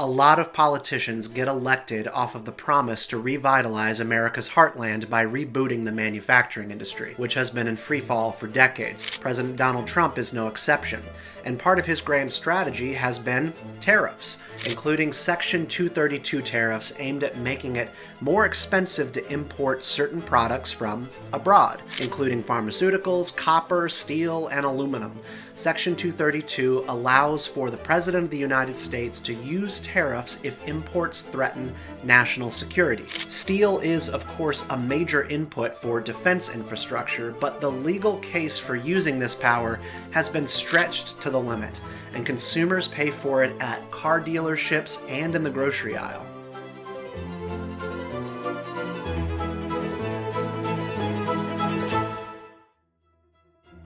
A lot of politicians get elected off of the promise to revitalize America's heartland by rebooting the manufacturing industry, which has been in freefall for decades. President Donald Trump is no exception, and part of his grand strategy has been tariffs, including Section 232 tariffs aimed at making it more expensive to import certain products from abroad, including pharmaceuticals, copper, steel, and aluminum. Section 232 allows for the President of the United States to use tariffs if imports threaten national security. Steel is, of course, a major input for defense infrastructure, but the legal case for using this power has been stretched to the limit, and consumers pay for it at car dealerships and in the grocery aisle.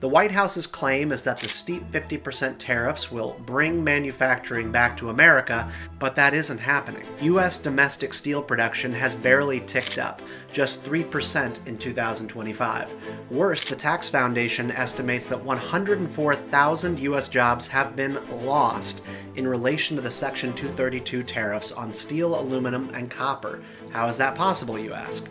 The White House's claim is that the steep 50% tariffs will bring manufacturing back to America, but that isn't happening. U.S. domestic steel production has barely ticked up, just 3% in 2025. Worse, the Tax Foundation estimates that 104,000 U.S. jobs have been lost in relation to the Section 232 tariffs on steel, aluminum, and copper. How is that possible, you ask?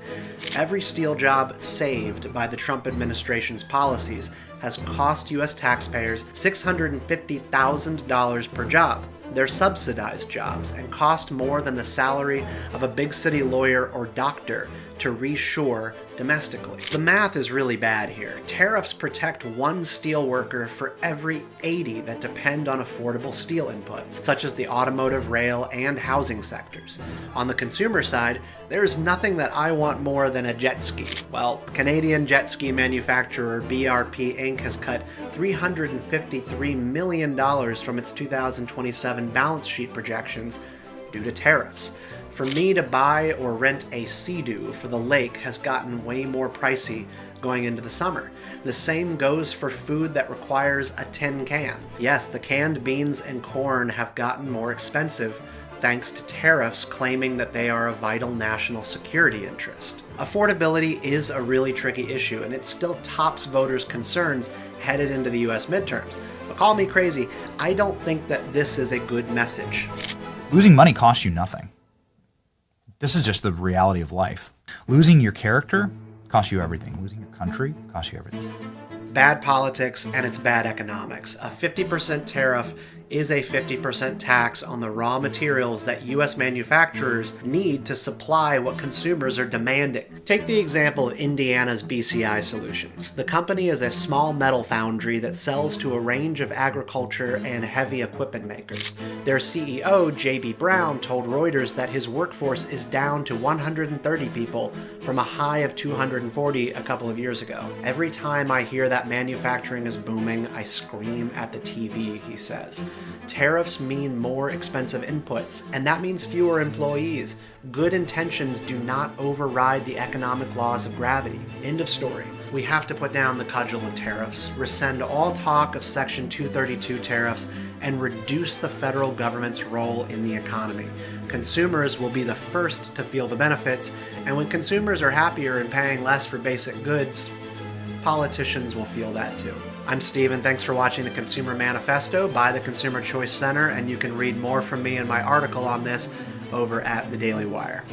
Every steel job saved by the Trump administration's policies has cost U.S. taxpayers $650,000 per job. They're subsidized jobs and cost more than the salary of a big city lawyer or doctor to reshore domestically. The math is really bad here. Tariffs protect one steel worker for every 80 that depend on affordable steel inputs, such as the automotive, rail, and housing sectors. On the consumer side, there's nothing that I want more than a jet ski. Well, Canadian jet ski manufacturer BRP Inc. has cut $353 million from its 2027 balance sheet projections due to tariffs. For me to buy or rent a Sea-Doo for the lake has gotten way more pricey going into the summer. The same goes for food that requires a tin can. Yes, the canned beans and corn have gotten more expensive thanks to tariffs claiming that they are a vital national security interest. Affordability is a really tricky issue, and it still tops voters' concerns headed into the US midterms. But call me crazy, I don't think that this is a good message. Losing money costs you nothing. This is just the reality of life. Losing your character costs you everything. Losing your country costs you everything. Bad politics and it's bad economics. A 50% tariff is a 50% tax on the raw materials that U.S. manufacturers need to supply what consumers are demanding. Take the example of Indiana's BCI Solutions. The company is a small metal foundry that sells to a range of agriculture and heavy equipment makers. Their CEO, J.B. Brown, told Reuters that his workforce is down to 130 people from a high of 240 a couple of years ago. Every time I hear that manufacturing is booming, I scream at the TV, he says. Tariffs mean more expensive inputs, and that means fewer employees. Good intentions do not override the economic laws of gravity. End of story. We have to put down the cudgel of tariffs, rescind all talk of Section 232 tariffs, and reduce the federal government's role in the economy. Consumers will be the first to feel the benefits, and when consumers are happier and paying less for basic goods, politicians will feel that too. I'm Steven. Thanks for watching the Consumer Manifesto by the Consumer Choice Center, and you can read more from me in my article on this over at the Daily Wire.